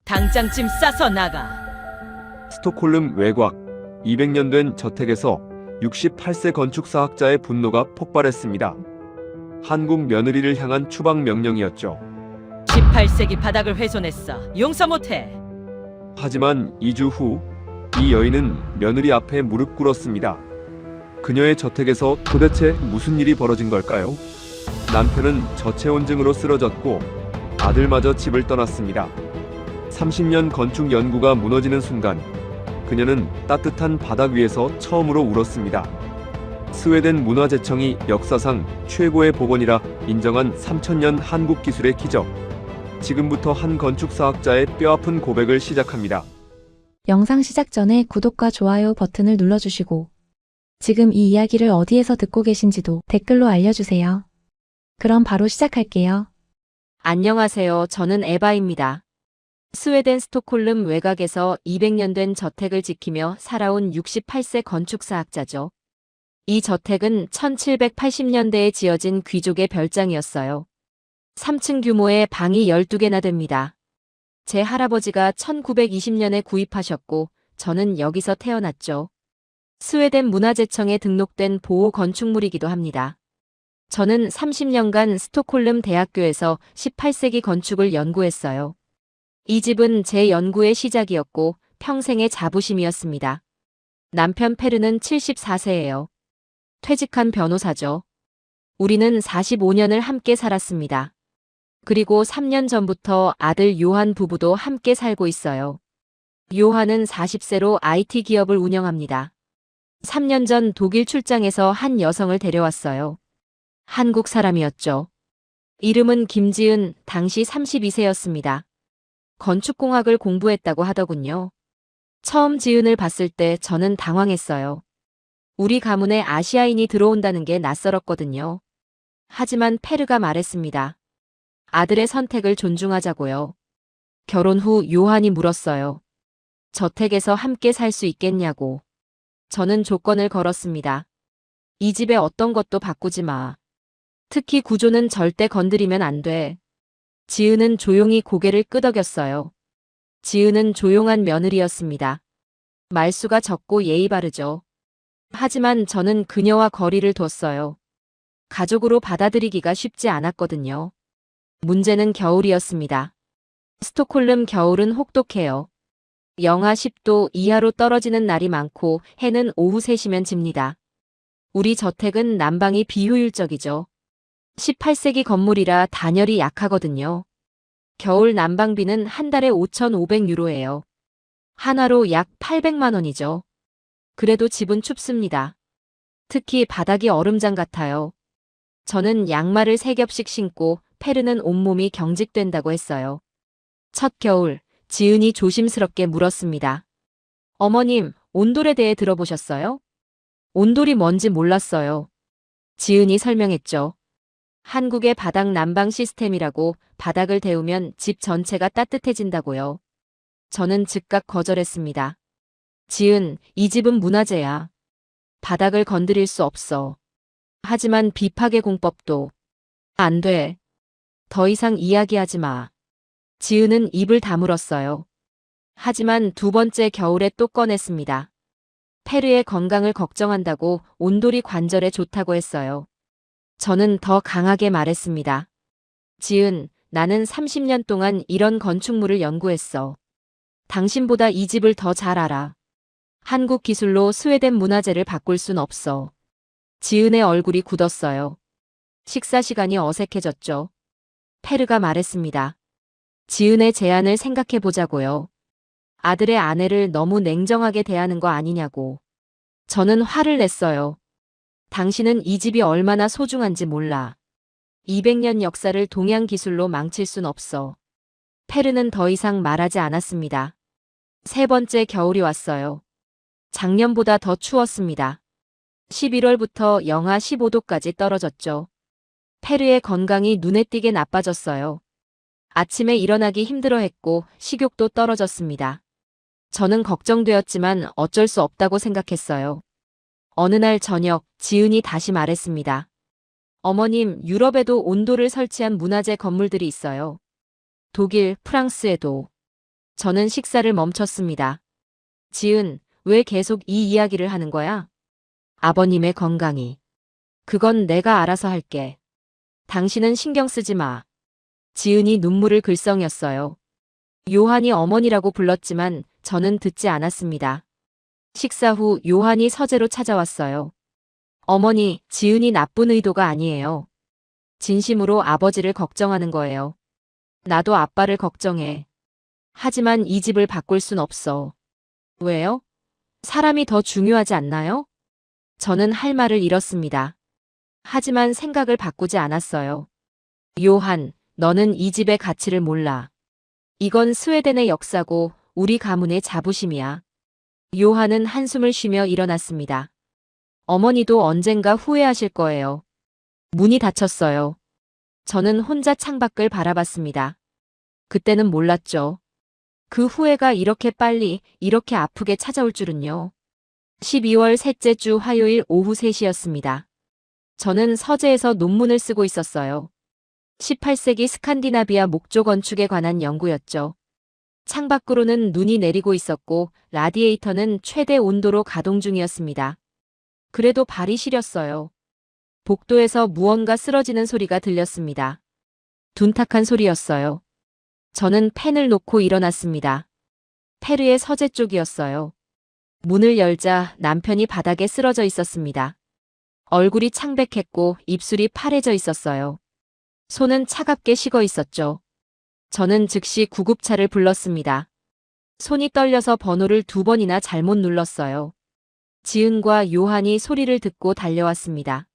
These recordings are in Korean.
당장 짐 싸서 나가. 스톡홀름 외곽 200년 된 저택에서 68세 건축사학자의 분노가 폭발했습니다. 한국 며느리를 향한 추방 명령이었죠. 18세기 바닥을 훼손했어. 용서 못해. 하지만 2주 후 이 여인은 며느리 앞에 무릎 꿇었습니다. 그녀의 저택에서 도대체 무슨 일이 벌어진 걸까요? 남편은 저체온증으로 쓰러졌고 아들마저 집을 떠났습니다. 30년 건축 연구가 무너지는 순간 그녀는 따뜻한 바닥 위에서 처음으로 울었습니다. 스웨덴 문화재청이 역사상 최고의 복원이라 인정한 3000년 한국 기술의 기적. 지금부터 한 건축사학자의 뼈아픈 고백을 시작합니다. 영상 시작 전에 구독과 좋아요 버튼을 눌러주시고 지금 이 이야기를 어디에서 듣고 계신지도 댓글로 알려주세요. 그럼 바로 시작할게요. 안녕하세요. 저는 에바입니다. 스웨덴 스톡홀름 외곽에서 200년 된 저택을 지키며 살아온 68세 건축사학자죠. 이 저택은 1780년대에 지어진 귀족의 별장이었어요. 3층 규모의 방이 12개나 됩니다. 제 할아버지가 1920년에 구입하셨고 저는 여기서 태어났죠. 스웨덴 문화재청에 등록된 보호 건축물이기도 합니다. 저는 30년간 스톡홀름 대학교에서 18세기 건축을 연구했어요. 이 집은 제 연구의 시작이었고 평생의 자부심이었습니다. 남편 페르는 74세예요. 퇴직한 변호사죠. 우리는 45년을 함께 살았습니다. 그리고 3년 전부터 아들 요한 부부도 함께 살고 있어요. 요한은 40세로 IT 기업을 운영합니다. 3년 전 독일 출장에서 한 여성을 데려왔어요. 한국 사람이었죠. 이름은 김지은, 당시 32세였습니다. 건축공학을 공부했다고 하더군요. 처음 지은을 봤을 때 저는 당황했어요. 우리 가문에 아시아인이 들어온다는 게 낯설었거든요. 하지만 페르가 말했습니다. 아들의 선택을 존중하자고요. 결혼 후 요한이 물었어요. 저택에서 함께 살 수 있겠냐고. 저는 조건을 걸었습니다. 이 집에 어떤 것도 바꾸지 마. 특히 구조는 절대 건드리면 안 돼. 지은은 조용히 고개를 끄덕였어요. 지은은 조용한 며느리였습니다. 말수가 적고 예의 바르죠. 하지만 저는 그녀와 거리를 뒀어요. 가족으로 받아들이기가 쉽지 않았거든요. 문제는 겨울이었습니다. 스톡홀름 겨울은 혹독해요. 영하 10도 이하로 떨어지는 날이 많고 해는 오후 3시면 집니다. 우리 저택은 난방이 비효율적이죠. 18세기 건물이라 단열이 약하거든요. 겨울 난방비는 한 달에 5,500유로예요. 한화로 약 800만 원이죠. 그래도 집은 춥습니다. 특히 바닥이 얼음장 같아요. 저는 양말을 3겹씩 신고 페르는 온몸이 경직된다고 했어요. 첫 겨울, 지은이 조심스럽게 물었습니다. 어머님, 온돌에 대해 들어보셨어요? 온돌이 뭔지 몰랐어요. 지은이 설명했죠. 한국의 바닥 난방 시스템이라고 바닥을 데우면 집 전체가 따뜻해진다고요. 저는 즉각 거절했습니다. 지은, 이 집은 문화재야. 바닥을 건드릴 수 없어. 하지만 비파괴 공법도 안 돼. 더 이상 이야기하지 마. 지은은 입을 다물었어요. 하지만 두 번째 겨울에 또 꺼냈습니다. 페르의 건강을 걱정한다고 온돌이 관절에 좋다고 했어요. 저는 더 강하게 말했습니다. 지은, 나는 30년 동안 이런 건축물을 연구했어. 당신보다 이 집을 더 잘 알아. 한국 기술로 스웨덴 문화재를 바꿀 순 없어. 지은의 얼굴이 굳었어요. 식사 시간이 어색해졌죠. 페르가 말했습니다. 지은의 제안을 생각해 보자고요. 아들의 아내를 너무 냉정하게 대하는 거 아니냐고. 저는 화를 냈어요. 당신은 이 집이 얼마나 소중한지 몰라. 200년 역사를 동양 기술로 망칠 순 없어. 페르는 더 이상 말하지 않았습니다. 세 번째 겨울이 왔어요. 작년보다 더 추웠습니다. 11월부터 영하 15도까지 떨어졌죠. 페르의 건강이 눈에 띄게 나빠졌어요. 아침에 일어나기 힘들어했고 식욕도 떨어졌습니다. 저는 걱정되었지만 어쩔 수 없다고 생각했어요. 어느 날 저녁, 지은이 다시 말했습니다. 어머님, 유럽에도 온도를 설치한 문화재 건물들이 있어요. 독일, 프랑스에도. 저는 식사를 멈췄습니다. 지은, 왜 계속 이 이야기를 하는 거야? 아버님의 건강이. 그건 내가 알아서 할게. 당신은 신경 쓰지 마. 지은이 눈물을 글썽였어요. 요한이 어머니라고 불렀지만 저는 듣지 않았습니다. 식사 후 요한이 서재로 찾아왔어요. 어머니, 지은이 나쁜 의도가 아니에요. 진심으로 아버지를 걱정하는 거예요. 나도 아빠를 걱정해. 하지만 이 집을 바꿀 순 없어. 왜요? 사람이 더 중요하지 않나요? 저는 할 말을 잃었습니다. 하지만 생각을 바꾸지 않았어요. 요한, 너는 이 집의 가치를 몰라. 이건 스웨덴의 역사고 우리 가문의 자부심이야. 요한은 한숨을 쉬며 일어났습니다. 어머니도 언젠가 후회하실 거예요. 문이 닫혔어요. 저는 혼자 창밖을 바라봤습니다. 그때는 몰랐죠. 그 후회가 이렇게 빨리, 이렇게 아프게 찾아올 줄은요. 12월 셋째 주 화요일 오후 3시였습니다. 저는 서재에서 논문을 쓰고 있었어요. 18세기 스칸디나비아 목조 건축에 관한 연구였죠. 창밖으로는 눈이 내리고 있었고 라디에이터는 최대 온도로 가동 중이었습니다. 그래도 발이 시렸어요. 복도에서 무언가 쓰러지는 소리가 들렸습니다. 둔탁한 소리였어요. 저는 펜을 놓고 일어났습니다. 페르의 서재 쪽이었어요. 문을 열자 남편이 바닥에 쓰러져 있었습니다. 얼굴이 창백했고 입술이 파래져 있었어요. 손은 차갑게 식어 있었죠. 저는 즉시 구급차를 불렀습니다. 손이 떨려서 번호를 2번이나 잘못 눌렀어요. 지은과 요한이 소리를 듣고 달려왔습니다.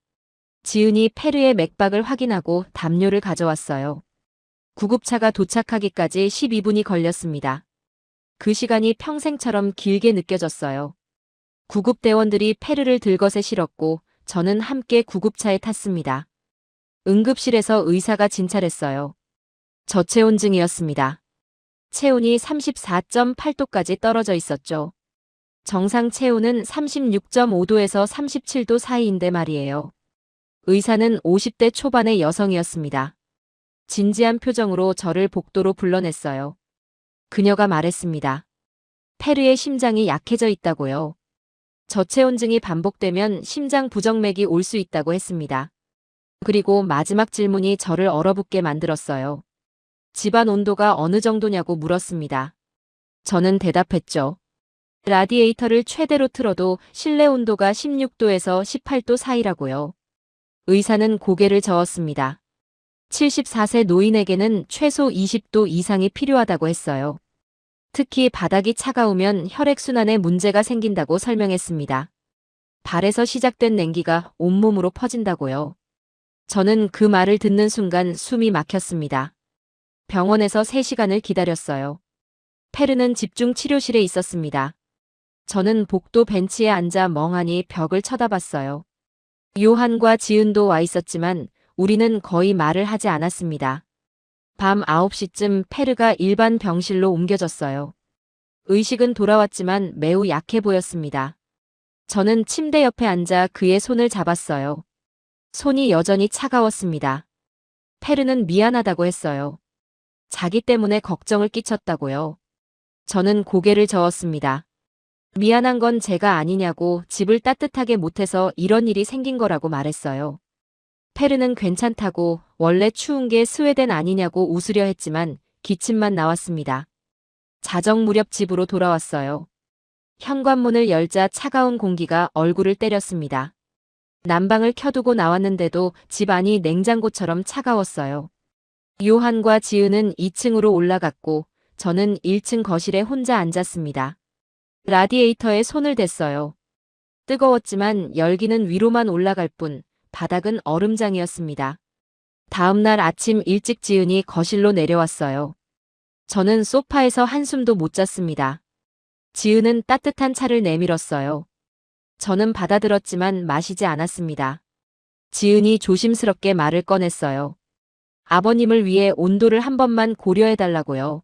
지은이 페르의 맥박을 확인하고 담요를 가져왔어요. 구급차가 도착하기까지 12분이 걸렸습니다. 그 시간이 평생처럼 길게 느껴졌어요. 구급대원들이 페르를 들것에 실었고 저는 함께 구급차에 탔습니다. 응급실에서 의사가 진찰했어요. 저체온증이었습니다. 체온이 34.8도까지 떨어져 있었죠. 정상 체온은 36.5도에서 37도 사이인데 말이에요. 의사는 50대 초반의 여성이었습니다. 진지한 표정으로 저를 복도로 불러냈어요. 그녀가 말했습니다. 페르의 심장이 약해져 있다고요. 저체온증이 반복되면 심장 부정맥이 올 수 있다고 했습니다. 그리고 마지막 질문이 저를 얼어붙게 만들었어요. 집안 온도가 어느 정도냐고 물었습니다. 저는 대답했죠. 라디에이터를 최대로 틀어도 실내 온도가 16도에서 18도 사이라고요. 의사는 고개를 저었습니다. 74세 노인에게는 최소 20도 이상이 필요하다고 했어요. 특히 바닥이 차가우면 혈액순환에 문제가 생긴다고 설명했습니다. 발에서 시작된 냉기가 온몸으로 퍼진다고요. 저는 그 말을 듣는 순간 숨이 막혔습니다. 병원에서 3시간을 기다렸어요. 페르는 집중 치료실에 있었습니다. 저는 복도 벤치에 앉아 멍하니 벽을 쳐다봤어요. 요한과 지은도 와 있었지만 우리는 거의 말을 하지 않았습니다. 밤 9시쯤 페르가 일반 병실로 옮겨졌어요. 의식은 돌아왔지만 매우 약해 보였습니다. 저는 침대 옆에 앉아 그의 손을 잡았어요. 손이 여전히 차가웠습니다. 페르는 미안하다고 했어요. 자기 때문에 걱정을 끼쳤다고요. 저는 고개를 저었습니다. 미안한 건 제가 아니냐고 집을 따뜻하게 못해서 이런 일이 생긴 거라고 말했어요. 페르는 괜찮다고 원래 추운 게 스웨덴 아니냐고 웃으려 했지만 기침만 나왔습니다. 자정 무렵 집으로 돌아왔어요. 현관문을 열자 차가운 공기가 얼굴을 때렸습니다. 난방을 켜두고 나왔는데도 집 안이 냉장고처럼 차가웠어요. 요한과 지은은 2층으로 올라갔고 저는 1층 거실에 혼자 앉았습니다. 라디에이터에 손을 댔어요. 뜨거웠지만 열기는 위로만 올라갈 뿐 바닥은 얼음장이었습니다. 다음 날 아침 일찍 지은이 거실로 내려왔어요. 저는 소파에서 한숨도 못 잤습니다. 지은은 따뜻한 차를 내밀었어요. 저는 받아들었지만 마시지 않았습니다. 지은이 조심스럽게 말을 꺼냈어요. 아버님을 위해 온도를 한 번만 고려해달라고요.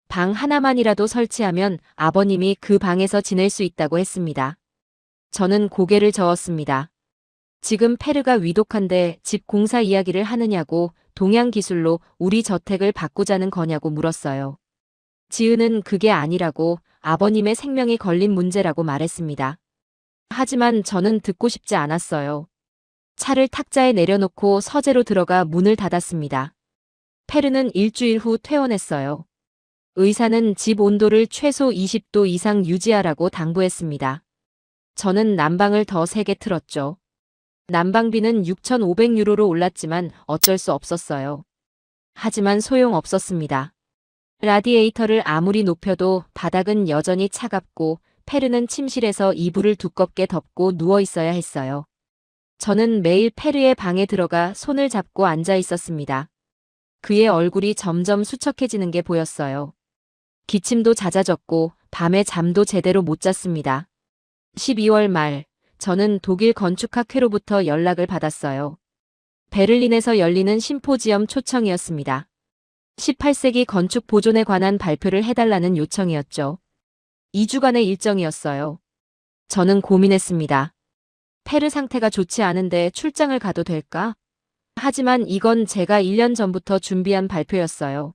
방 하나만이라도 설치하면 아버님이 그 방에서 지낼 수 있다고 했습니다. 저는 고개를 저었습니다. 지금 페르가 위독한데 집 공사 이야기를 하느냐고 동양 기술로 우리 저택을 바꾸자는 거냐고 물었어요. 지은은 그게 아니라고 아버님의 생명이 걸린 문제라고 말했습니다. 하지만 저는 듣고 싶지 않았어요. 차를 탁자에 내려놓고 서재로 들어가 문을 닫았습니다. 페르는 일주일 후 퇴원했어요. 의사는 집 온도를 최소 20도 이상 유지하라고 당부했습니다. 저는 난방을 더 세게 틀었죠. 난방비는 6,500유로로 올랐지만 어쩔 수 없었어요. 하지만 소용없었습니다. 라디에이터를 아무리 높여도 바닥은 여전히 차갑고 페르는 침실에서 이불을 두껍게 덮고 누워 있어야 했어요. 저는 매일 페르의 방에 들어가 손을 잡고 앉아 있었습니다. 그의 얼굴이 점점 수척해지는 게 보였어요. 기침도 잦아졌고 밤에 잠도 제대로 못 잤습니다. 12월 말, 저는 독일 건축학회로부터 연락을 받았어요. 베를린에서 열리는 심포지엄 초청이었습니다. 18세기 건축 보존에 관한 발표를 해달라는 요청이었죠. 2주간의 일정이었어요. 저는 고민했습니다. 페르 상태가 좋지 않은데 출장을 가도 될까? 하지만 이건 제가 1년 전부터 준비한 발표였어요.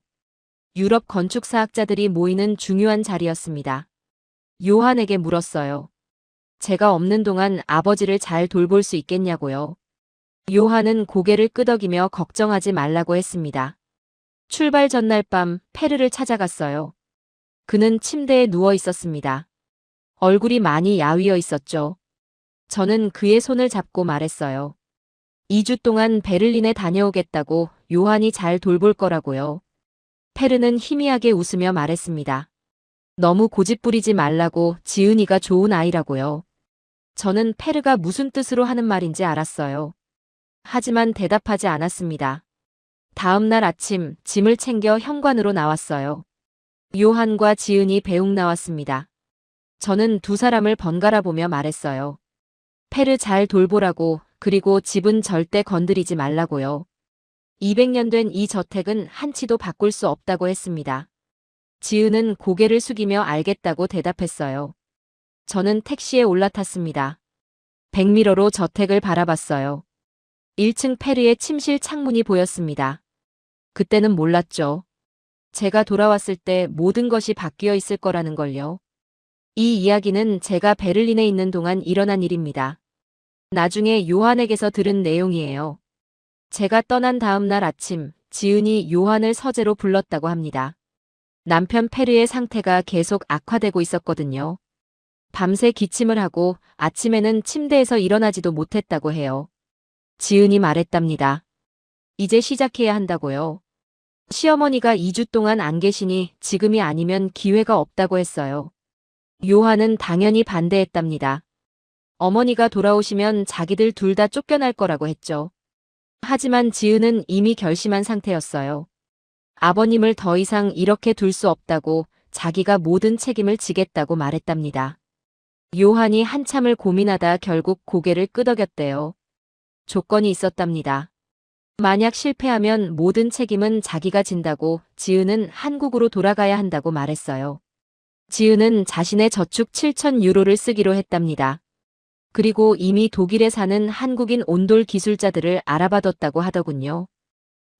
유럽 건축사학자들이 모이는 중요한 자리였습니다. 요한에게 물었어요. 제가 없는 동안 아버지를 잘 돌볼 수 있겠냐고요. 요한은 고개를 끄덕이며 걱정하지 말라고 했습니다. 출발 전날 밤 페르를 찾아갔어요. 그는 침대에 누워 있었습니다. 얼굴이 많이 야위어 있었죠. 저는 그의 손을 잡고 말했어요. 2주 동안 베를린에 다녀오겠다고 요한이 잘 돌볼 거라고요. 페르는 희미하게 웃으며 말했습니다. 너무 고집부리지 말라고 지은이가 좋은 아이라고요. 저는 페르가 무슨 뜻으로 하는 말인지 알았어요. 하지만 대답하지 않았습니다. 다음 날 아침 짐을 챙겨 현관으로 나왔어요. 요한과 지은이 배웅 나왔습니다. 저는 두 사람을 번갈아 보며 말했어요. 페르 잘 돌보라고, 그리고 집은 절대 건드리지 말라고요. 200년 된 이 저택은 한치도 바꿀 수 없다고 했습니다. 지은은 고개를 숙이며 알겠다고 대답했어요. 저는 택시에 올라탔습니다. 백미러로 저택을 바라봤어요. 1층 페르의 침실 창문이 보였습니다. 그때는 몰랐죠. 제가 돌아왔을 때 모든 것이 바뀌어 있을 거라는 걸요. 이 이야기는 제가 베를린에 있는 동안 일어난 일입니다. 나중에 요한에게서 들은 내용이에요. 제가 떠난 다음 날 아침, 지은이 요한을 서재로 불렀다고 합니다. 남편 페르의 상태가 계속 악화되고 있었거든요. 밤새 기침을 하고 아침에는 침대에서 일어나지도 못했다고 해요. 지은이 말했답니다. 이제 시작해야 한다고요. 시어머니가 2주 동안 안 계시니 지금이 아니면 기회가 없다고 했어요. 요한은 당연히 반대했답니다. 어머니가 돌아오시면 자기들 둘 다 쫓겨날 거라고 했죠. 하지만 지은은 이미 결심한 상태였어요. 아버님을 더 이상 이렇게 둘 수 없다고, 자기가 모든 책임을 지겠다고 말했답니다. 요한이 한참을 고민하다 결국 고개를 끄덕였대요. 조건이 있었답니다. 만약 실패하면 모든 책임은 자기가 진다고, 지은은 한국으로 돌아가야 한다고 말했어요. 지은은 자신의 저축 7,000유로를 쓰기로 했답니다. 그리고 이미 독일에 사는 한국인 온돌 기술자들을 알아봐뒀다고 하더군요.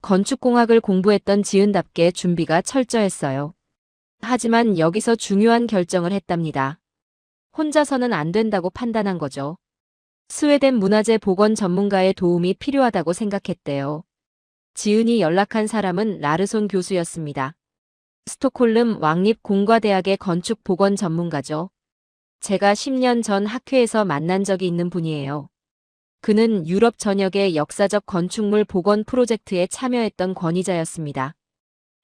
건축공학을 공부했던 지은답게 준비가 철저했어요. 하지만 여기서 중요한 결정을 했답니다. 혼자서는 안 된다고 판단한 거죠. 스웨덴 문화재 복원 전문가의 도움이 필요하다고 생각했대요. 지은이 연락한 사람은 라르손 교수였습니다. 스톡홀름 왕립공과대학의 건축 복원 전문가죠. 제가 10년 전 학회에서 만난 적이 있는 분이에요. 그는 유럽 전역의 역사적 건축물 복원 프로젝트에 참여했던 권위자였습니다.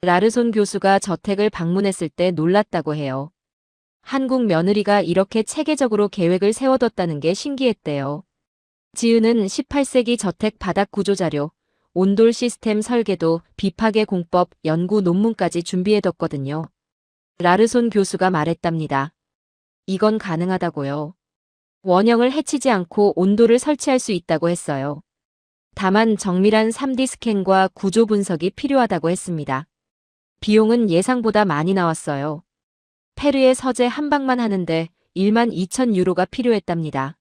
라르손 교수가 저택을 방문했을 때 놀랐다고 해요. 한국 며느리가 이렇게 체계적으로 계획을 세워뒀다는 게 신기했대요. 지은은 18세기 저택 바닥 구조 자료, 온돌 시스템 설계도, 비파괴 공법, 연구 논문까지 준비해뒀거든요. 라르손 교수가 말했답니다. 이건 가능하다고요. 원형을 해치지 않고 온도를 설치할 수 있다고 했어요. 다만 정밀한 3D 스캔과 구조 분석이 필요하다고 했습니다. 비용은 예상보다 많이 나왔어요. 페르의 서재 한 방만 하는데 12,000유로가 필요했답니다.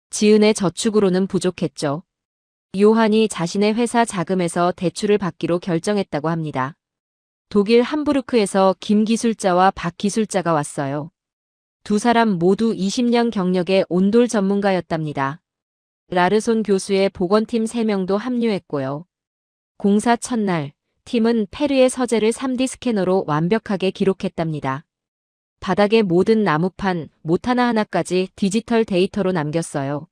지은의 저축으로는 부족했죠. 요한이 자신의 회사 자금에서 대출을 받기로 결정했다고 합니다. 독일 함부르크에서 김 기술자와 박 기술자가 왔어요. 두 사람 모두 20년 경력의 온돌 전문가였답니다. 라르손 교수의 보건팀 3명도 합류했고요. 공사 첫날, 팀은 페르의 서재를 3D 스캐너로 완벽하게 기록했답니다. 바닥의 모든 나무판, 못 하나하나까지 디지털 데이터로 남겼어요.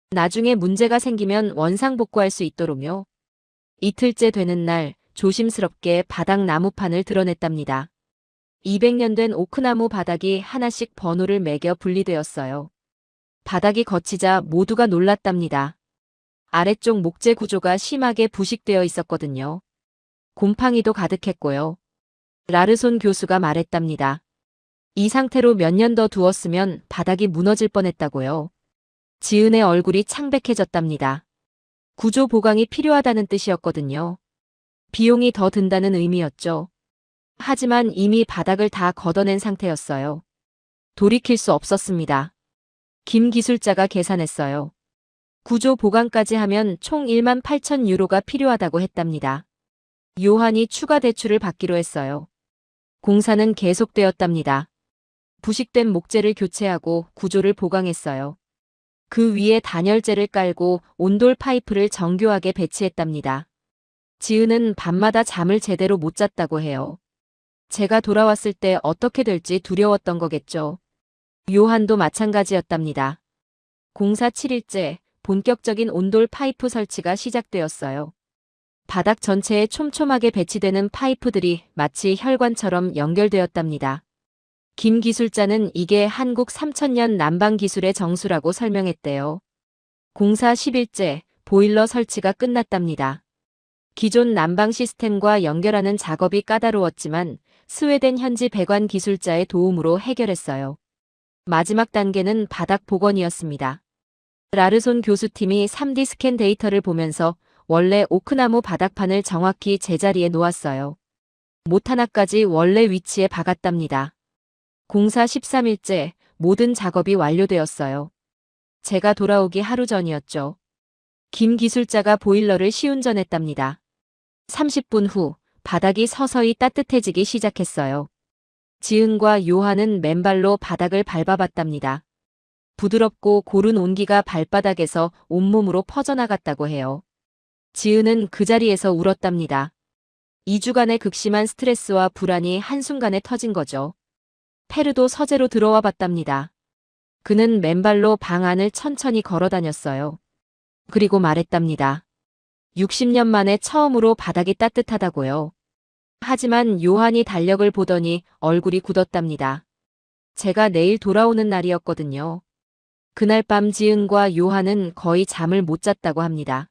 나중에 문제가 생기면 원상복구할 수 있도록요. 이틀째 되는 날, 조심스럽게 바닥 나무판을 드러냈답니다. 200년 된 오크나무 바닥이 하나씩 번호를 매겨 분리되었어요. 바닥이 거치자 모두가 놀랐답니다. 아래쪽 목재 구조가 심하게 부식되어 있었거든요. 곰팡이도 가득했고요. 라르손 교수가 말했답니다. 이 상태로 몇 년 더 두었으면 바닥이 무너질 뻔했다고요. 지은의 얼굴이 창백해졌답니다. 구조 보강이 필요하다는 뜻이었거든요. 비용이 더 든다는 의미였죠. 하지만 이미 바닥을 다 걷어낸 상태였어요. 돌이킬 수 없었습니다. 김 기술자가 계산했어요. 구조 보강까지 하면 총 1만 8천 유로가 필요하다고 했답니다. 요한이 추가 대출을 받기로 했어요. 공사는 계속되었답니다. 부식된 목재를 교체하고 구조를 보강했어요. 그 위에 단열재를 깔고 온돌 파이프를 정교하게 배치했답니다. 지은은 밤마다 잠을 제대로 못 잤다고 해요. 제가 돌아왔을 때 어떻게 될지 두려웠던 거겠죠. 요한도 마찬가지였답니다. 공사 7일째, 본격적인 온돌 파이프 설치가 시작되었어요. 바닥 전체에 촘촘하게 배치되는 파이프들이 마치 혈관처럼 연결되었답니다. 김 기술자는 이게 한국 3000년 난방 기술의 정수라고 설명했대요. 공사 10일째, 보일러 설치가 끝났답니다. 기존 난방 시스템과 연결하는 작업이 까다로웠지만 스웨덴 현지 배관 기술자의 도움으로 해결했어요. 마지막 단계는 바닥 복원이었습니다. 라르손 교수팀이 3D 스캔 데이터를 보면서 원래 오크나무 바닥판을 정확히 제자리에 놓았어요. 못 하나까지 원래 위치에 박았답니다. 공사 13일째, 모든 작업이 완료되었어요. 제가 돌아오기 하루 전이었죠. 김 기술자가 보일러를 시운전했답니다. 30분 후, 바닥이 서서히 따뜻해지기 시작했어요. 지은과 요한은 맨발로 바닥을 밟아봤답니다. 부드럽고 고른 온기가 발바닥에서 온몸으로 퍼져나갔다고 해요. 지은은 그 자리에서 울었답니다. 2주간의 극심한 스트레스와 불안이 한순간에 터진 거죠. 페르도 서재로 들어와 봤답니다. 그는 맨발로 방 안을 천천히 걸어 다녔어요. 그리고 말했답니다. 60년 만에 처음으로 바닥이 따뜻하다고요. 하지만 요한이 달력을 보더니 얼굴이 굳었답니다. 제가 내일 돌아오는 날이었거든요. 그날 밤 지은과 요한은 거의 잠을 못 잤다고 합니다.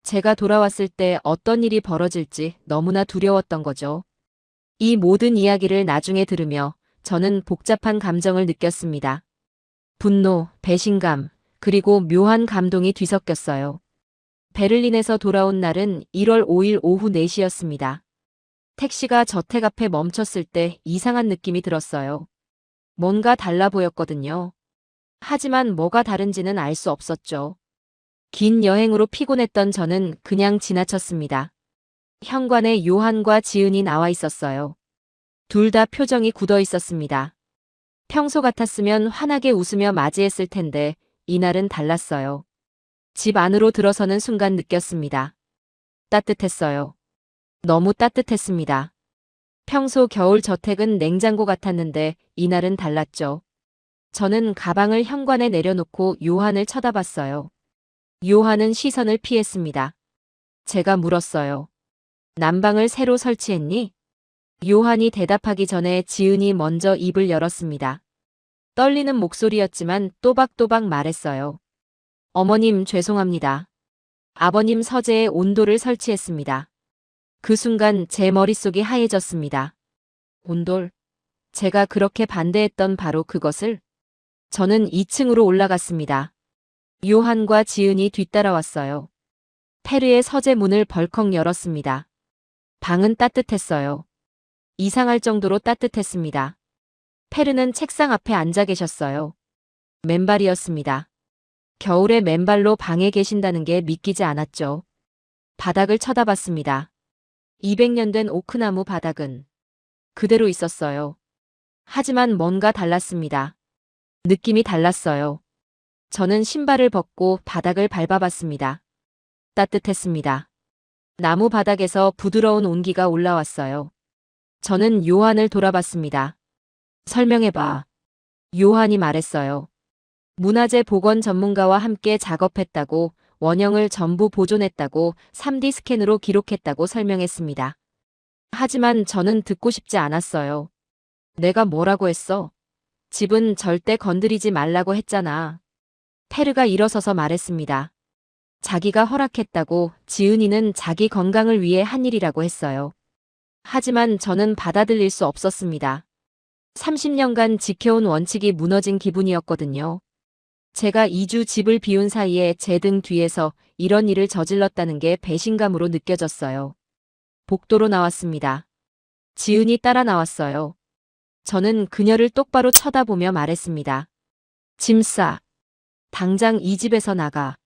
제가 돌아왔을 때 어떤 일이 벌어질지 너무나 두려웠던 거죠. 이 모든 이야기를 나중에 들으며 저는 복잡한 감정을 느꼈습니다. 분노, 배신감, 그리고 묘한 감동이 뒤섞였어요. 베를린에서 돌아온 날은 1월 5일 오후 4시였습니다. 택시가 저택 앞에 멈췄을 때 이상한 느낌이 들었어요. 뭔가 달라 보였거든요. 하지만 뭐가 다른지는 알 수 없었죠. 긴 여행으로 피곤했던 저는 그냥 지나쳤습니다. 현관에 요한과 지은이 나와 있었어요. 둘 다 표정이 굳어 있었습니다. 평소 같았으면 환하게 웃으며 맞이했을 텐데 이날은 달랐어요. 집 안으로 들어서는 순간 느꼈습니다. 따뜻했어요. 너무 따뜻했습니다. 평소 겨울 저택은 냉장고 같았는데 이날은 달랐죠. 저는 가방을 현관에 내려놓고 요한을 쳐다봤어요. 요한은 시선을 피했습니다. 제가 물었어요. 난방을 새로 설치했니? 요한이 대답하기 전에 지은이 먼저 입을 열었습니다. 떨리는 목소리였지만 또박또박 말했어요. 어머님 죄송합니다. 아버님 서재에 온돌을 설치했습니다. 그 순간 제 머릿속이 하얘졌습니다. 온돌? 제가 그렇게 반대했던 바로 그것을? 저는 2층으로 올라갔습니다. 요한과 지은이 뒤따라왔어요. 페르의 서재 문을 벌컥 열었습니다. 방은 따뜻했어요. 이상할 정도로 따뜻했습니다. 페르는 책상 앞에 앉아 계셨어요. 맨발이었습니다. 겨울에 맨발로 방에 계신다는 게 믿기지 않았죠. 바닥을 쳐다봤습니다. 200년 된 오크나무 바닥은 그대로 있었어요. 하지만 뭔가 달랐습니다. 느낌이 달랐어요. 저는 신발을 벗고 바닥을 밟아봤습니다. 따뜻했습니다. 나무 바닥에서 부드러운 온기가 올라왔어요. 저는 요한을 돌아봤습니다. 설명해봐. 요한이 말했어요. 문화재 복원 전문가와 함께 작업했다고, 원형을 전부 보존했다고, 3D 스캔으로 기록했다고 설명했습니다. 하지만 저는 듣고 싶지 않았어요. 내가 뭐라고 했어? 집은 절대 건드리지 말라고 했잖아. 페르가 일어서서 말했습니다. 자기가 허락했다고, 지은이는 자기 건강을 위해 한 일이라고 했어요. 하지만 저는 받아들일 수 없었습니다. 30년간 지켜온 원칙이 무너진 기분이었거든요. 제가 2주 집을 비운 사이에 제 등 뒤에서 이런 일을 저질렀다는 게 배신감으로 느껴졌어요. 복도로 나왔습니다. 지은이 따라 나왔어요. 저는 그녀를 똑바로 쳐다보며 말했습니다. 짐 싸. 당장 이 집에서 나가.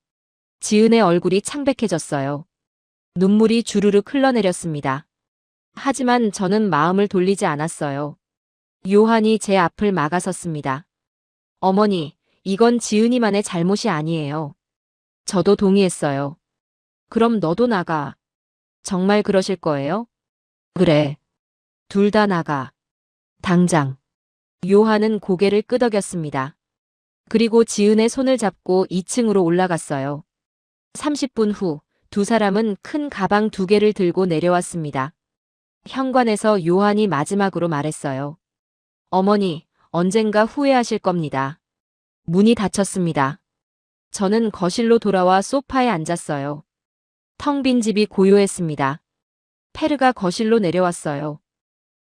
지은의 얼굴이 창백해졌어요. 눈물이 주르륵 흘러내렸습니다. 하지만 저는 마음을 돌리지 않았어요. 요한이 제 앞을 막아섰습니다. 어머니, 이건 지은이만의 잘못이 아니에요. 저도 동의했어요. 그럼 너도 나가. 정말 그러실 거예요? 그래. 둘 다 나가. 당장. 요한은 고개를 끄덕였습니다. 그리고 지은의 손을 잡고 2층으로 올라갔어요. 30분 후, 두 사람은 큰 가방 2개를 들고 내려왔습니다. 현관에서 요한이 마지막으로 말했어요. 어머니, 언젠가 후회하실 겁니다. 문이 닫혔습니다. 저는 거실로 돌아와 소파에 앉았어요. 텅 빈 집이 고요했습니다. 페르가 거실로 내려왔어요.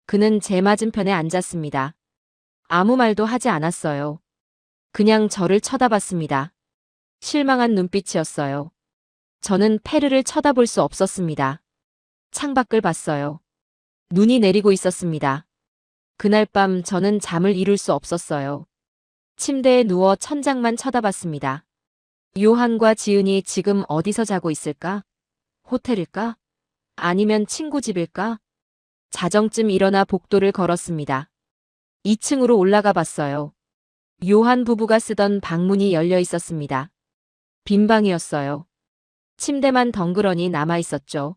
그는 제 맞은편에 앉았습니다. 아무 말도 하지 않았어요. 그냥 저를 쳐다봤습니다. 실망한 눈빛이었어요. 저는 페르를 쳐다볼 수 없었습니다. 창밖을 봤어요. 눈이 내리고 있었습니다. 그날 밤 저는 잠을 이룰 수 없었어요. 침대에 누워 천장만 쳐다봤습니다. 요한과 지은이 지금 어디서 자고 있을까? 호텔일까? 아니면 친구 집일까? 자정쯤 일어나 복도를 걸었습니다. 2층으로 올라가 봤어요. 요한 부부가 쓰던 방문이 열려 있었습니다. 빈 방이었어요. 침대만 덩그러니 남아 있었죠.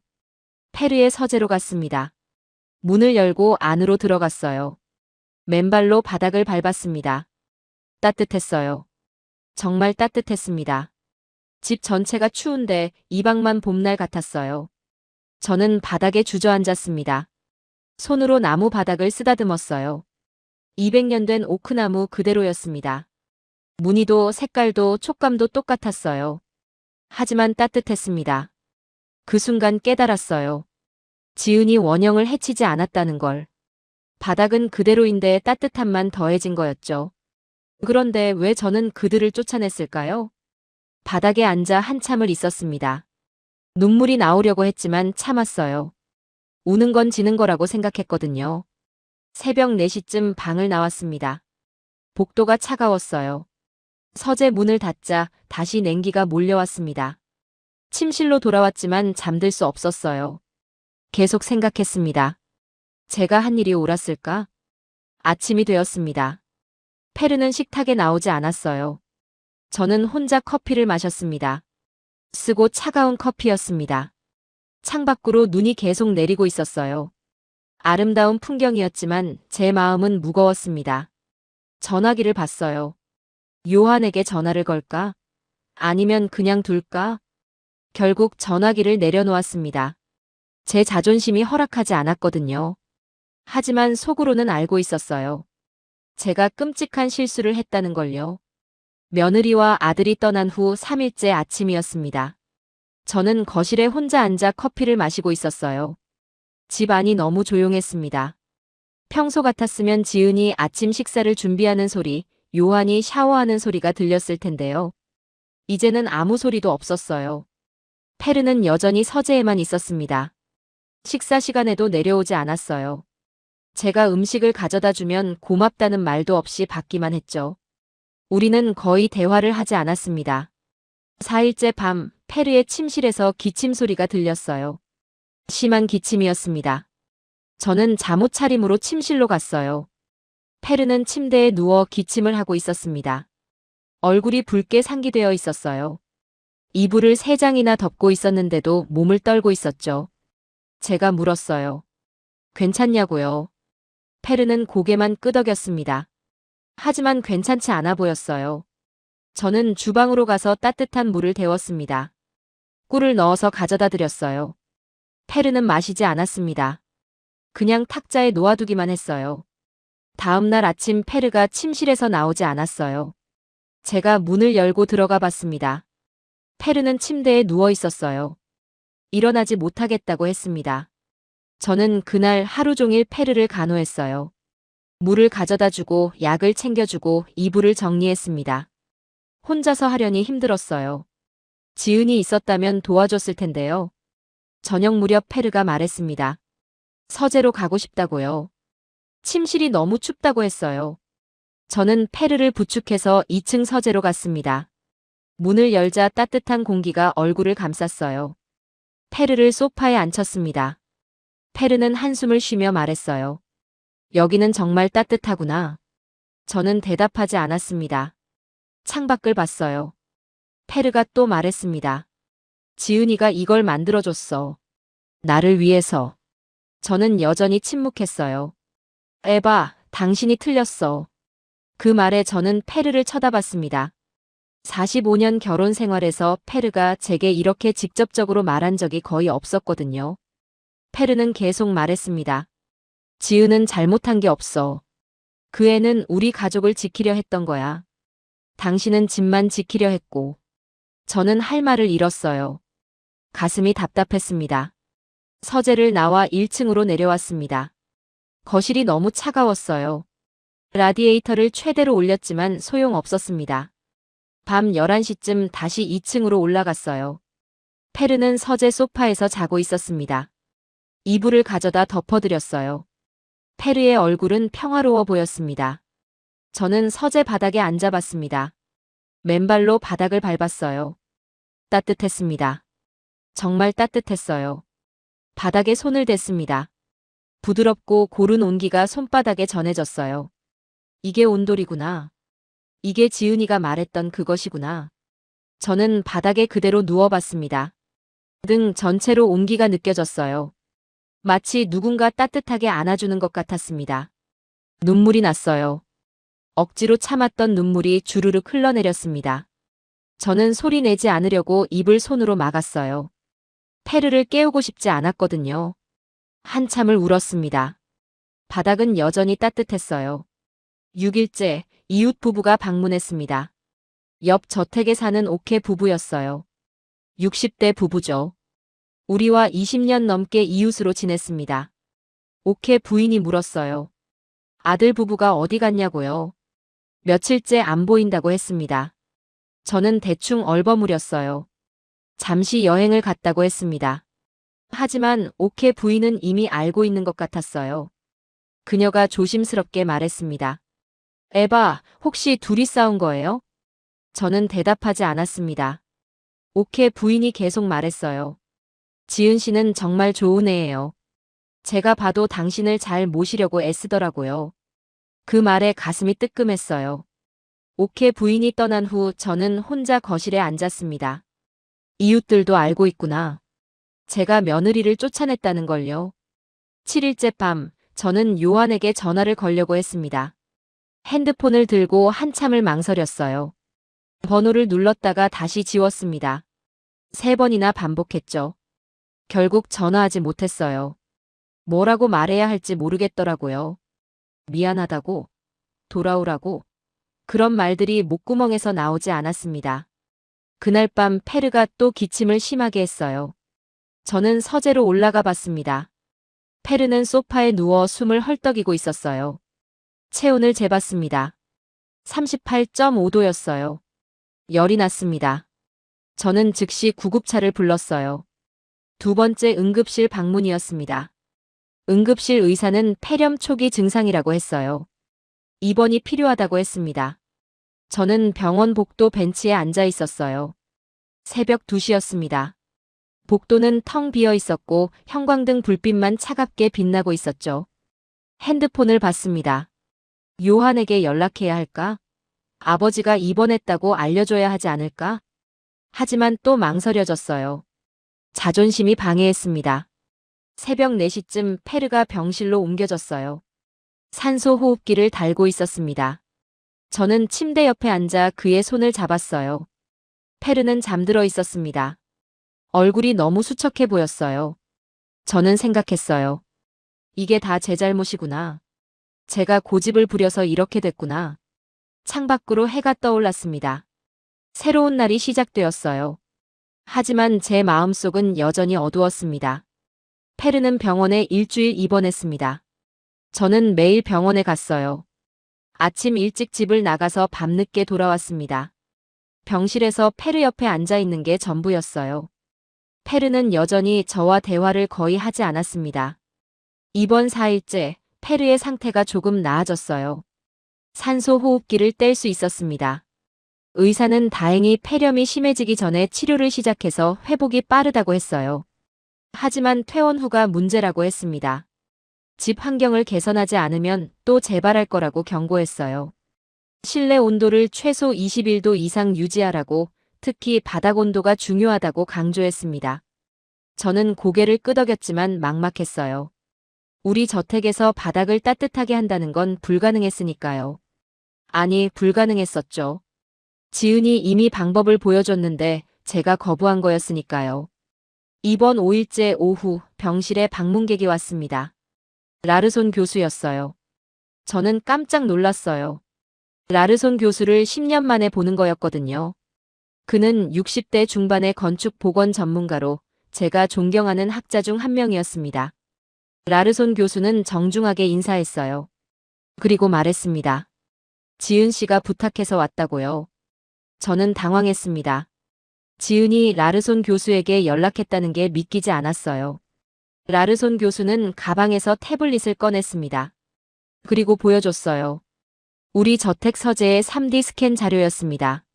페르의 서재로 갔습니다. 문을 열고 안으로 들어갔어요. 맨발로 바닥을 밟았습니다. 따뜻했어요. 정말 따뜻했습니다. 집 전체가 추운데 이 방만 봄날 같았어요. 저는 바닥에 주저앉았습니다. 손으로 나무 바닥을 쓰다듬었어요. 200년 된 오크나무 그대로였습니다. 무늬도 색깔도 촉감도 똑같았어요. 하지만 따뜻했습니다. 그 순간 깨달았어요. 지은이 원형을 해치지 않았다는 걸. 바닥은 그대로인데 따뜻함만 더해진 거였죠. 그런데 왜 저는 그들을 쫓아냈을까요? 바닥에 앉아 한참을 있었습니다. 눈물이 나오려고 했지만 참았어요. 우는 건 지는 거라고 생각했거든요. 새벽 4시쯤 방을 나왔습니다. 복도가 차가웠어요. 서재 문을 닫자 다시 냉기가 몰려왔습니다. 침실로 돌아왔지만 잠들 수 없었어요. 계속 생각했습니다. 제가 한 일이 옳았을까? 아침이 되었습니다. 페르는 식탁에 나오지 않았어요. 저는 혼자 커피를 마셨습니다. 쓰고 차가운 커피였습니다. 창밖으로 눈이 계속 내리고 있었어요. 아름다운 풍경이었지만 제 마음은 무거웠습니다. 전화기를 봤어요. 요한에게 전화를 걸까? 아니면 그냥 둘까? 결국 전화기를 내려놓았습니다. 제 자존심이 허락하지 않았거든요. 하지만 속으로는 알고 있었어요. 제가 끔찍한 실수를 했다는 걸요. 며느리와 아들이 떠난 후 3일째 아침이었습니다. 저는 거실에 혼자 앉아 커피를 마시고 있었어요. 집 안이 너무 조용했습니다. 평소 같았으면 지은이 아침 식사를 준비하는 소리, 요한이 샤워하는 소리가 들렸을 텐데요. 이제는 아무 소리도 없었어요. 페르는 여전히 서재에만 있었습니다. 식사 시간에도 내려오지 않았어요. 제가 음식을 가져다 주면 고맙다는 말도 없이 받기만 했죠. 우리는 거의 대화를 하지 않았습니다. 4일째 밤, 페르의 침실에서 기침 소리가 들렸어요. 심한 기침이었습니다. 저는 잠옷 차림으로 침실로 갔어요. 페르는 침대에 누워 기침을 하고 있었습니다. 얼굴이 붉게 상기되어 있었어요. 이불을 3장이나 덮고 있었는데도 몸을 떨고 있었죠. 제가 물었어요. 괜찮냐고요? 페르는 고개만 끄덕였습니다. 하지만 괜찮지 않아 보였어요. 저는 주방으로 가서 따뜻한 물을 데웠습니다. 꿀을 넣어서 가져다 드렸어요. 페르는 마시지 않았습니다. 그냥 탁자에 놓아두기만 했어요. 다음 날 아침 페르가 침실에서 나오지 않았어요. 제가 문을 열고 들어가 봤습니다. 페르는 침대에 누워 있었어요. 일어나지 못하겠다고 했습니다. 저는 그날 하루 종일 페르를 간호했어요. 물을 가져다 주고 약을 챙겨주고 이불을 정리했습니다. 혼자서 하려니 힘들었어요. 지은이 있었다면 도와줬을 텐데요. 저녁 무렵 페르가 말했습니다. 서재로 가고 싶다고요. 침실이 너무 춥다고 했어요. 저는 페르를 부축해서 2층 서재로 갔습니다. 문을 열자 따뜻한 공기가 얼굴을 감쌌어요. 페르를 소파에 앉혔습니다. 페르는 한숨을 쉬며 말했어요. 여기는 정말 따뜻하구나. 저는 대답하지 않았습니다. 창밖을 봤어요. 페르가 또 말했습니다. 지은이가 이걸 만들어줬어. 나를 위해서. 저는 여전히 침묵했어요. 에바, 당신이 틀렸어. 그 말에 저는 페르를 쳐다봤습니다. 45년 결혼 생활에서 페르가 제게 이렇게 직접적으로 말한 적이 거의 없었거든요. 페르는 계속 말했습니다. 지은은 잘못한 게 없어. 그 애는 우리 가족을 지키려 했던 거야. 당신은 집만 지키려 했고. 저는 할 말을 잃었어요. 가슴이 답답했습니다. 서재를 나와 1층으로 내려왔습니다. 거실이 너무 차가웠어요. 라디에이터를 최대로 올렸지만 소용없었습니다. 밤 11시쯤 다시 2층으로 올라갔어요. 페르는 서재 소파에서 자고 있었습니다. 이불을 가져다 덮어드렸어요. 페르의 얼굴은 평화로워 보였습니다. 저는 서재 바닥에 앉아봤습니다. 맨발로 바닥을 밟았어요. 따뜻했습니다. 정말 따뜻했어요. 바닥에 손을 댔습니다. 부드럽고 고른 온기가 손바닥에 전해졌어요. 이게 온돌이구나. 이게 지은이가 말했던 그것이구나. 저는 바닥에 그대로 누워봤습니다. 등 전체로 온기가 느껴졌어요. 마치 누군가 따뜻하게 안아주는 것 같았습니다. 눈물이 났어요. 억지로 참았던 눈물이 주르륵 흘러내렸습니다. 저는 소리 내지 않으려고 입을 손으로 막았어요. 페르를 깨우고 싶지 않았거든요. 한참을 울었습니다. 바닥은 여전히 따뜻했어요. 6일째, 이웃 부부가 방문했습니다. 옆 저택에 사는 오케 부부였어요. 60대 부부죠. 우리와 20년 넘게 이웃으로 지냈습니다. 오케 부인이 물었어요. 아들 부부가 어디 갔냐고요? 며칠째 안 보인다고 했습니다. 저는 대충 얼버무렸어요. 잠시 여행을 갔다고 했습니다. 하지만 오케 부인은 이미 알고 있는 것 같았어요. 그녀가 조심스럽게 말했습니다. 에바, 혹시 둘이 싸운 거예요? 저는 대답하지 않았습니다. 오케 부인이 계속 말했어요. 지은 씨는 정말 좋은 애예요. 제가 봐도 당신을 잘 모시려고 애쓰더라고요. 그 말에 가슴이 뜨끔했어요. 오케 부인이 떠난 후 저는 혼자 거실에 앉았습니다. 이웃들도 알고 있구나. 제가 며느리를 쫓아냈다는 걸요. 7일째 밤, 저는 요한에게 전화를 걸려고 했습니다. 핸드폰을 들고 한참을 망설였어요. 번호를 눌렀다가 다시 지웠습니다. 3번이나 반복했죠. 결국 전화하지 못했어요. 뭐라고 말해야 할지 모르겠더라고요. 미안하다고, 돌아오라고, 그런 말들이 목구멍에서 나오지 않았습니다. 그날 밤 페르가 또 기침을 심하게 했어요. 저는 서재로 올라가 봤습니다. 페르는 소파에 누워 숨을 헐떡이고 있었어요. 체온을 재봤습니다. 38.5도였어요. 열이 났습니다. 저는 즉시 구급차를 불렀어요. 2번째 응급실 방문이었습니다. 응급실 의사는 폐렴 초기 증상이라고 했어요. 입원이 필요하다고 했습니다. 저는 병원 복도 벤치에 앉아 있었어요. 새벽 2시였습니다. 복도는 텅 비어 있었고 형광등 불빛만 차갑게 빛나고 있었죠. 핸드폰을 봤습니다. 요한에게 연락해야 할까? 아버지가 입원했다고 알려줘야 하지 않을까? 하지만 또 망설여졌어요. 자존심이 방해했습니다. 새벽 4시쯤 페르가 병실로 옮겨졌어요. 산소 호흡기를 달고 있었습니다. 저는 침대 옆에 앉아 그의 손을 잡았어요. 페르는 잠들어 있었습니다. 얼굴이 너무 수척해 보였어요. 저는 생각했어요. 이게 다 제 잘못이구나. 제가 고집을 부려서 이렇게 됐구나. 창밖으로 해가 떠올랐습니다. 새로운 날이 시작되었어요. 하지만 제 마음속은 여전히 어두웠습니다. 페르는 병원에 일주일 입원했습니다. 저는 매일 병원에 갔어요. 아침 일찍 집을 나가서 밤늦게 돌아왔습니다. 병실에서 페르 옆에 앉아 있는 게 전부였어요. 페르는 여전히 저와 대화를 거의 하지 않았습니다. 입원 4일째, 페르의 상태가 조금 나아졌어요. 산소 호흡기를 뗄 수 있었습니다. 의사는 다행히 폐렴이 심해지기 전에 치료를 시작해서 회복이 빠르다고 했어요. 하지만 퇴원 후가 문제라고 했습니다. 집 환경을 개선하지 않으면 또 재발할 거라고 경고했어요. 실내 온도를 최소 21도 이상 유지하라고, 특히 바닥 온도가 중요하다고 강조했습니다. 저는 고개를 끄덕였지만 막막했어요. 우리 저택에서 바닥을 따뜻하게 한다는 건 불가능했으니까요. 아니, 불가능했었죠. 지은이 이미 방법을 보여줬는데 제가 거부한 거였으니까요. 입원 5일째 오후 병실에 방문객이 왔습니다. 라르손 교수였어요. 저는 깜짝 놀랐어요. 라르손 교수를 10년 만에 보는 거였거든요. 그는 60대 중반의 건축 복원 전문가로 제가 존경하는 학자 중 한 명이었습니다. 라르손 교수는 정중하게 인사했어요. 그리고 말했습니다. 지은 씨가 부탁해서 왔다고요. 저는 당황했습니다. 지은이 라르손 교수에게 연락했다는 게 믿기지 않았어요. 라르손 교수는 가방에서 태블릿을 꺼냈습니다. 그리고 보여줬어요. 우리 저택 서재의 3D 스캔 자료였습니다.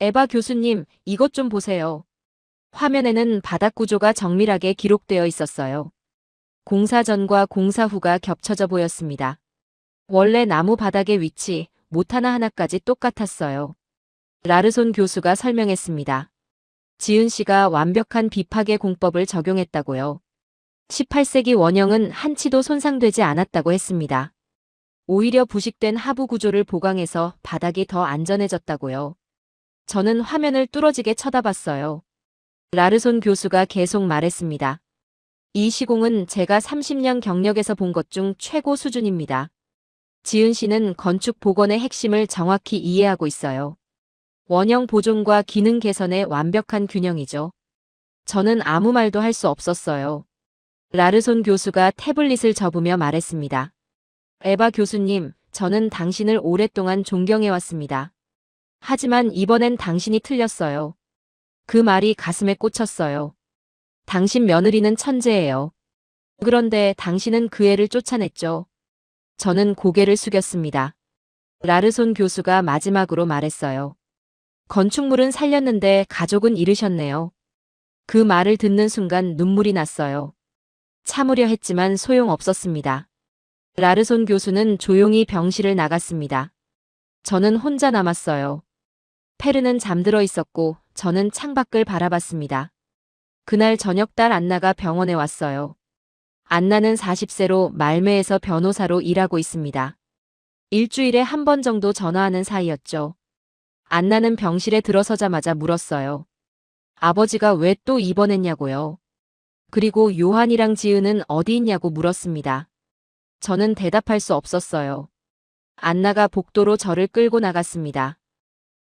에바 교수님, 이것 좀 보세요. 화면에는 바닥 구조가 정밀하게 기록되어 있었어요. 공사 전과 공사 후가 겹쳐져 보였습니다. 원래 나무 바닥의 위치, 못 하나하나까지 똑같았어요. 라르손 교수가 설명했습니다. 지은 씨가 완벽한 비파괴 공법을 적용했다고요. 18세기 원형은 한치도 손상되지 않았다고 했습니다. 오히려 부식된 하부 구조를 보강해서 바닥이 더 안전해졌다고요. 저는 화면을 뚫어지게 쳐다봤어요. 라르손 교수가 계속 말했습니다. 이 시공은 제가 30년 경력에서 본 것 중 최고 수준입니다. 지은 씨는 건축 복원의 핵심을 정확히 이해하고 있어요. 원형 보존과 기능 개선의 완벽한 균형이죠. 저는 아무 말도 할 수 없었어요. 라르손 교수가 태블릿을 접으며 말했습니다. 에바 교수님, 저는 당신을 오랫동안 존경해왔습니다. 하지만 이번엔 당신이 틀렸어요. 그 말이 가슴에 꽂혔어요. 당신 며느리는 천재예요. 그런데 당신은 그 애를 쫓아냈죠. 저는 고개를 숙였습니다. 라르손 교수가 마지막으로 말했어요. 건축물은 살렸는데 가족은 잃으셨네요. 그 말을 듣는 순간 눈물이 났어요. 참으려 했지만 소용없었습니다. 라르손 교수는 조용히 병실을 나갔습니다. 저는 혼자 남았어요. 페르는 잠들어 있었고 저는 창밖을 바라봤습니다. 그날 저녁 딸 안나가 병원에 왔어요. 안나는 40세로 말매에서 변호사로 일하고 있습니다. 일주일에 한 번 정도 전화하는 사이였죠. 안나는 병실에 들어서자마자 물었어요. 아버지가 왜 또 입원했냐고요. 그리고 요한이랑 지은은 어디 있냐고 물었습니다. 저는 대답할 수 없었어요. 안나가 복도로 저를 끌고 나갔습니다.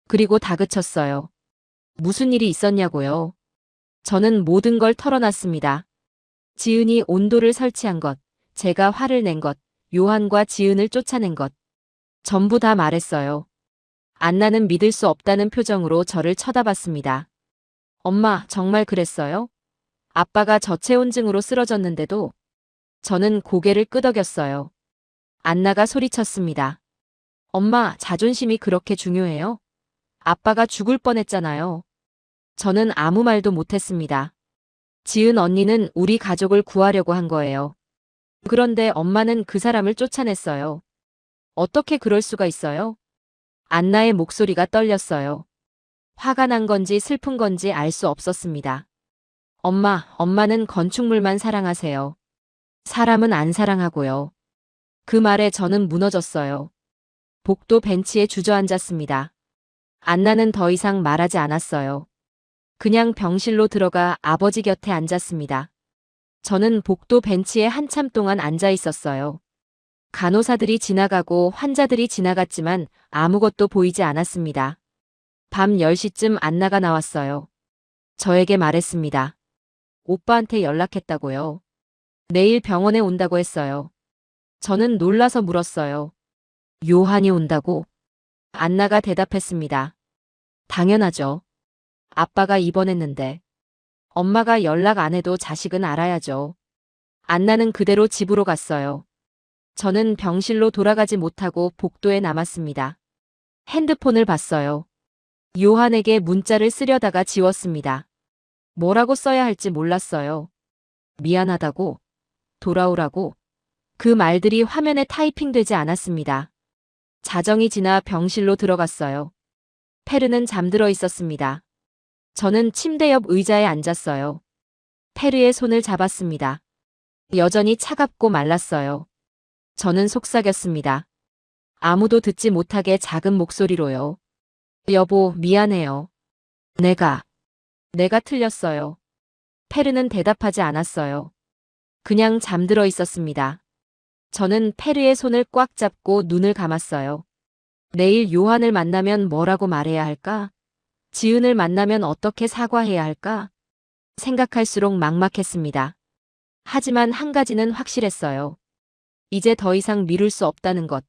그리고 다그쳤어요. 무슨 일이 있었냐고요. 저는 모든 걸 털어놨습니다. 지은이 온도를 설치한 것, 제가 화를 낸 것, 요한과 지은을 쫓아낸 것. 전부 다 말했어요. 안나는 믿을 수 없다는 표정으로 저를 쳐다봤습니다. 엄마, 정말 그랬어요? 아빠가 저체온증으로 쓰러졌는데도. 저는 고개를 끄덕였어요. 안나가 소리쳤습니다. 엄마, 자존심이 그렇게 중요해요? 아빠가 죽을 뻔했잖아요. 저는 아무 말도 못했습니다. 지은 언니는 우리 가족을 구하려고 한 거예요. 그런데 엄마는 그 사람을 쫓아냈어요. 어떻게 그럴 수가 있어요? 안나의 목소리가 떨렸어요. 화가 난 건지 슬픈 건지 알 수 없었습니다. 엄마는 건축물만 사랑하세요. 사람은 안 사랑하고요. 그 말에 저는 무너졌어요. 복도 벤치에 주저앉았습니다. 안나는 더 이상 말하지 않았어요. 그냥 병실로 들어가 아버지 곁에 앉았습니다. 저는 복도 벤치에 한참 동안 앉아 있었어요. 간호사들이 지나가고 환자들이 지나갔지만 아무것도 보이지 않았습니다. 밤 10시쯤 안나가 나왔어요. 저에게 말했습니다. 오빠한테 연락했다고요. 내일 병원에 온다고 했어요. 저는 놀라서 물었어요. 요한이 온다고? 안나가 대답했습니다. 당연하죠. 아빠가 입원했는데. 엄마가 연락 안 해도 자식은 알아야죠. 안나는 그대로 집으로 갔어요. 저는 병실로 돌아가지 못하고 복도에 남았습니다. 핸드폰을 봤어요. 요한에게 문자를 쓰려다가 지웠습니다. 뭐라고 써야 할지 몰랐어요. 미안하다고, 돌아오라고. 그 말들이 화면에 타이핑되지 않았습니다. 자정이 지나 병실로 들어갔어요. 페르는 잠들어 있었습니다. 저는 침대 옆 의자에 앉았어요. 페르의 손을 잡았습니다. 여전히 차갑고 말랐어요. 저는 속삭였습니다. 아무도 듣지 못하게 작은 목소리로요. 여보, 미안해요. 내가 틀렸어요. 페르는 대답하지 않았어요. 그냥 잠들어 있었습니다. 저는 페르의 손을 꽉 잡고 눈을 감았어요. 내일 요한을 만나면 뭐라고 말해야 할까? 지은을 만나면 어떻게 사과해야 할까? 생각할수록 막막했습니다. 하지만 한 가지는 확실했어요. 이제 더 이상 미룰 수 없다는 것.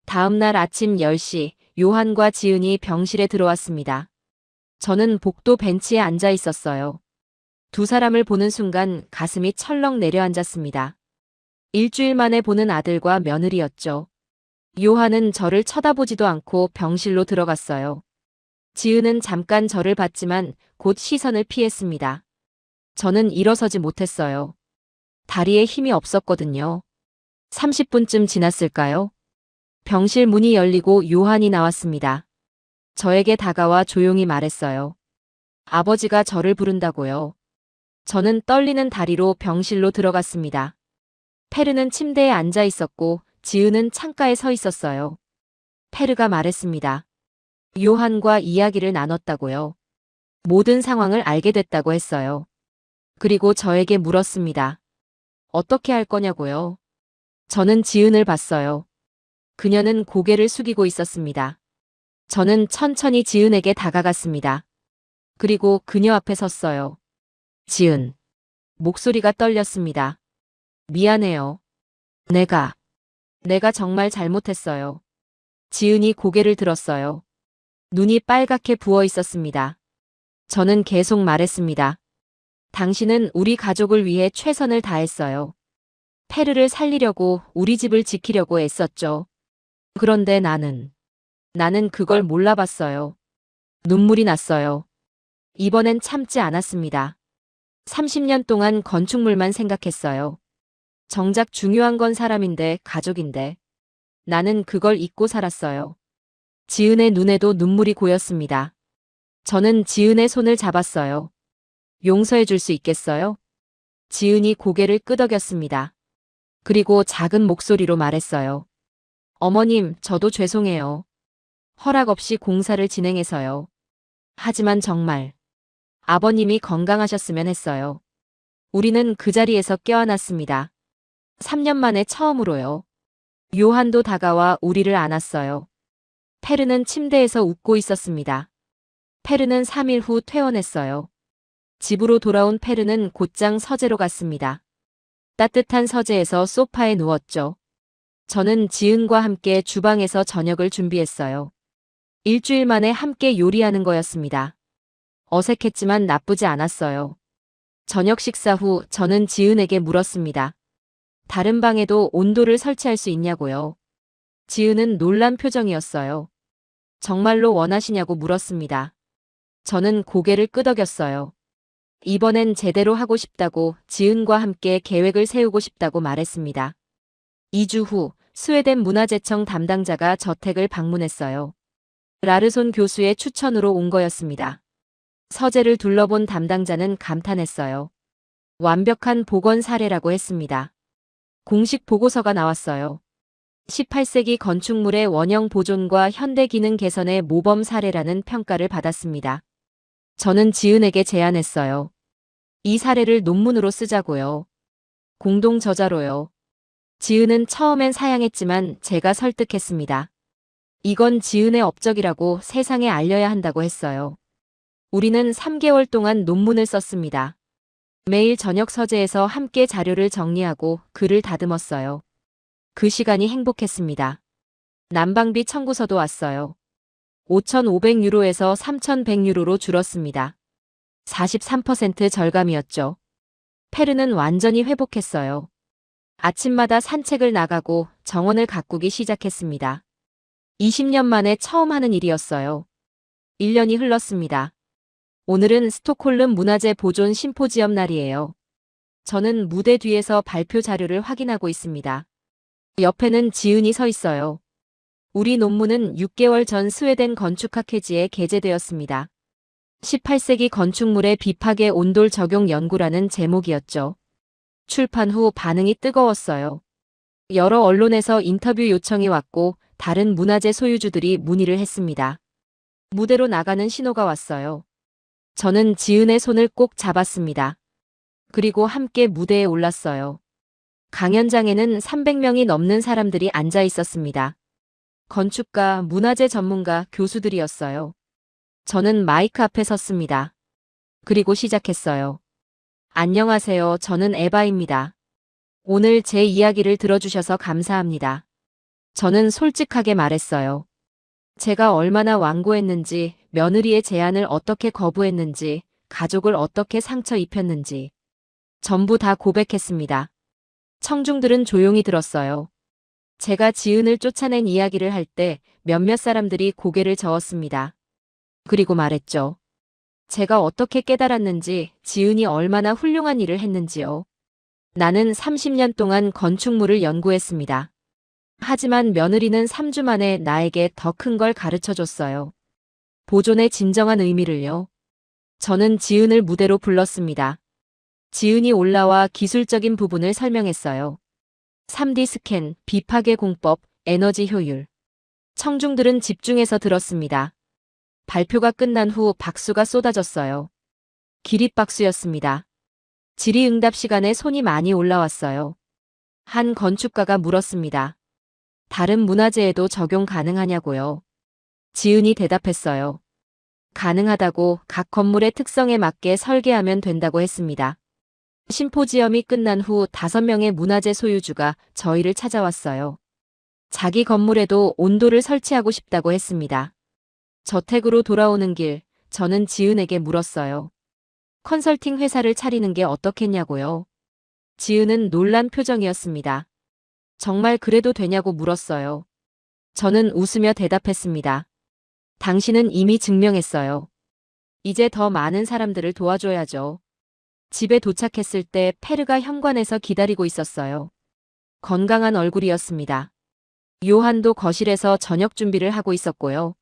다음 날 아침 10시, 요한과 지은이 병실에 들어왔습니다. 저는 복도 벤치에 앉아 있었어요. 두 사람을 보는 순간 가슴이 철렁 내려앉았습니다. 일주일 만에 보는 아들과 며느리였죠. 요한은 저를 쳐다보지도 않고 병실로 들어갔어요. 지은은 잠깐 저를 봤지만 곧 시선을 피했습니다. 저는 일어서지 못했어요. 다리에 힘이 없었거든요. 30분쯤 지났을까요? 병실 문이 열리고 요한이 나왔습니다. 저에게 다가와 조용히 말했어요. 아버지가 저를 부른다고요. 저는 떨리는 다리로 병실로 들어갔습니다. 페르는 침대에 앉아 있었고 지은은 창가에 서 있었어요. 페르가 말했습니다. 요한과 이야기를 나눴다고요. 모든 상황을 알게 됐다고 했어요. 그리고 저에게 물었습니다. 어떻게 할 거냐고요? 저는 지은을 봤어요. 그녀는 고개를 숙이고 있었습니다. 저는 천천히 지은에게 다가갔습니다. 그리고 그녀 앞에 섰어요. 지은. 목소리가 떨렸습니다. 미안해요. 내가 정말 잘못했어요. 지은이 고개를 들었어요. 눈이 빨갛게 부어 있었습니다. 저는 계속 말했습니다. 당신은 우리 가족을 위해 최선을 다했어요. 페르를 살리려고 우리 집을 지키려고 애썼죠. 그런데 나는 그걸 몰라봤어요. 눈물이 났어요. 이번엔 참지 않았습니다. 30년 동안 건축물만 생각했어요. 정작 중요한 건 사람인데, 가족인데. 나는 그걸 잊고 살았어요. 지은의 눈에도 눈물이 고였습니다. 저는 지은의 손을 잡았어요. 용서해 줄 수 있겠어요? 지은이 고개를 끄덕였습니다. 그리고 작은 목소리로 말했어요. 어머님, 저도 죄송해요. 허락 없이 공사를 진행해서요. 하지만 정말 아버님이 건강하셨으면 했어요. 우리는 그 자리에서 깨어났습니다. 3년 만에 처음으로요. 요한도 다가와 우리를 안았어요. 페르는 침대에서 웃고 있었습니다. 페르는 3일 후 퇴원했어요. 집으로 돌아온 페르는 곧장 서재로 갔습니다. 따뜻한 서재에서 소파에 누웠죠. 저는 지은과 함께 주방에서 저녁을 준비했어요. 일주일 만에 함께 요리하는 거였습니다. 어색했지만 나쁘지 않았어요. 저녁 식사 후 저는 지은에게 물었습니다. 다른 방에도 온도를 설치할 수 있냐고요. 지은은 놀란 표정이었어요. 정말로 원하시냐고 물었습니다. 저는 고개를 끄덕였어요. 이번엔 제대로 하고 싶다고 지은과 함께 계획을 세우고 싶다고 말했습니다. 2주 후 스웨덴 문화재청 담당자가 저택을 방문했어요. 라르손 교수의 추천으로 온 거였습니다. 서재를 둘러본 담당자는 감탄했어요. 완벽한 복원 사례라고 했습니다. 공식 보고서가 나왔어요. 18세기 건축물의 원형 보존과 현대 기능 개선의 모범 사례라는 평가를 받았습니다. 저는 지은에게 제안했어요. 이 사례를 논문으로 쓰자고요. 공동 저자로요. 지은은 처음엔 사양했지만 제가 설득했습니다. 이건 지은의 업적이라고 세상에 알려야 한다고 했어요. 우리는 3개월 동안 논문을 썼습니다. 매일 저녁 서재에서 함께 자료를 정리하고 글을 다듬었어요. 그 시간이 행복했습니다. 난방비 청구서도 왔어요. 5,500유로에서 3,100유로로 줄었습니다. 43% 절감이었죠. 페르는 완전히 회복했어요. 아침마다 산책을 나가고 정원을 가꾸기 시작했습니다. 20년 만에 처음 하는 일이었어요. 1년이 흘렀습니다. 오늘은 스톡홀름 문화재 보존 심포지엄 날이에요. 저는 무대 뒤에서 발표 자료를 확인하고 있습니다. 옆에는 지은이 서 있어요. 우리 논문은 6개월 전 스웨덴 건축학회지에 게재되었습니다. 18세기 건축물의 비파괴 온돌 적용 연구라는 제목이었죠. 출판 후 반응이 뜨거웠어요. 여러 언론에서 인터뷰 요청이 왔고 다른 문화재 소유주들이 문의를 했습니다. 무대로 나가는 신호가 왔어요. 저는 지은의 손을 꼭 잡았습니다. 그리고 함께 무대에 올랐어요. 강연장에는 300명이 넘는 사람들이 앉아 있었습니다. 건축가, 문화재 전문가, 교수들이었어요. 저는 마이크 앞에 섰습니다. 그리고 시작했어요. 안녕하세요. 저는 에바입니다. 오늘 제 이야기를 들어주셔서 감사합니다. 저는 솔직하게 말했어요. 제가 얼마나 완고했는지, 며느리의 제안을 어떻게 거부했는지, 가족을 어떻게 상처 입혔는지. 전부 다 고백했습니다. 청중들은 조용히 들었어요. 제가 지은을 쫓아낸 이야기를 할 때 몇몇 사람들이 고개를 저었습니다. 그리고 말했죠. 제가 어떻게 깨달았는지, 지은이 얼마나 훌륭한 일을 했는지요. 나는 30년 동안 건축물을 연구했습니다. 하지만 며느리는 3주 만에 나에게 더 큰 걸 가르쳐줬어요. 보존의 진정한 의미를요. 저는 지은을 무대로 불렀습니다. 지은이 올라와 기술적인 부분을 설명했어요. 3D 스캔, 비파괴 공법, 에너지 효율. 청중들은 집중해서 들었습니다. 발표가 끝난 후 박수가 쏟아졌어요. 기립박수였습니다. 질의응답 시간에 손이 많이 올라왔어요. 한 건축가가 물었습니다. 다른 문화재에도 적용 가능하냐고요. 지은이 대답했어요. 가능하다고 각 건물의 특성에 맞게 설계하면 된다고 했습니다. 심포지엄이 끝난 후 5명의 문화재 소유주가 저희를 찾아왔어요. 자기 건물에도 온도를 설치하고 싶다고 했습니다. 저택으로 돌아오는 길, 저는 지은에게 물었어요. 컨설팅 회사를 차리는 게 어떻겠냐고요. 지은은 놀란 표정이었습니다. 정말 그래도 되냐고 물었어요. 저는 웃으며 대답했습니다. 당신은 이미 증명했어요. 이제 더 많은 사람들을 도와줘야죠. 집에 도착했을 때 페르가 현관에서 기다리고 있었어요. 건강한 얼굴이었습니다. 요한도 거실에서 저녁 준비를 하고 있었고요.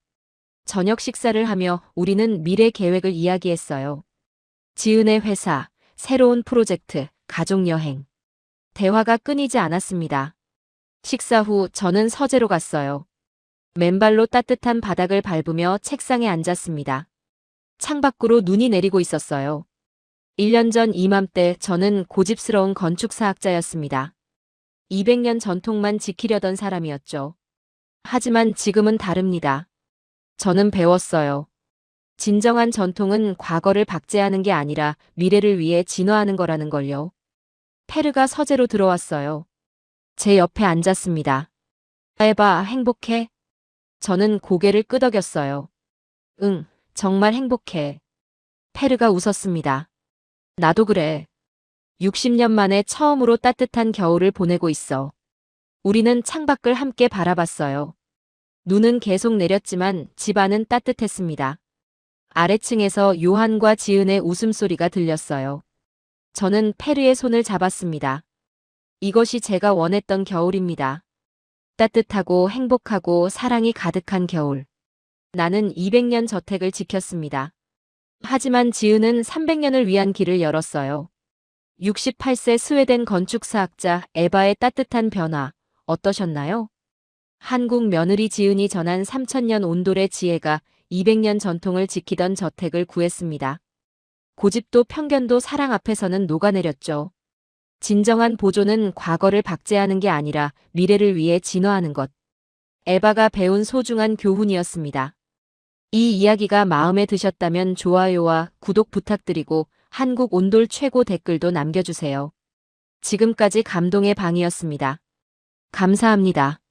저녁 식사를 하며 우리는 미래 계획을 이야기했어요. 지은의 회사, 새로운 프로젝트, 가족여행. 대화가 끊이지 않았습니다. 식사 후 저는 서재로 갔어요. 맨발로 따뜻한 바닥을 밟으며 책상에 앉았습니다. 창밖으로 눈이 내리고 있었어요. 1년 전 이맘때 저는 고집스러운 건축사학자였습니다. 200년 전통만 지키려던 사람이었죠. 하지만 지금은 다릅니다. 저는 배웠어요. 진정한 전통은 과거를 박제하는 게 아니라 미래를 위해 진화하는 거라는 걸요. 페르가 서재로 들어왔어요. 제 옆에 앉았습니다. 에바, 행복해? 저는 고개를 끄덕였어요. 응, 정말 행복해. 페르가 웃었습니다. 나도 그래. 60년 만에 처음으로 따뜻한 겨울을 보내고 있어. 우리는 창밖을 함께 바라봤어요. 눈은 계속 내렸지만 집 안은 따뜻했습니다. 아래층에서 요한과 지은의 웃음소리가 들렸어요. 저는 페르의 손을 잡았습니다. 이것이 제가 원했던 겨울입니다. 따뜻하고 행복하고 사랑이 가득한 겨울. 나는 200년 저택을 지켰습니다. 하지만 지은은 300년을 위한 길을 열었어요. 68세 스웨덴 건축사학자 에바의 따뜻한 변화, 어떠셨나요? 한국 며느리 지은이 전한 3000년 온돌의 지혜가 200년 전통을 지키던 저택을 구했습니다. 고집도 편견도 사랑 앞에서는 녹아내렸죠. 진정한 보존은 과거를 박제하는 게 아니라 미래를 위해 진화하는 것. 에바가 배운 소중한 교훈이었습니다. 이 이야기가 마음에 드셨다면 좋아요와 구독 부탁드리고 한국 온돌 최고 댓글도 남겨주세요. 지금까지 감동의 방이었습니다. 감사합니다.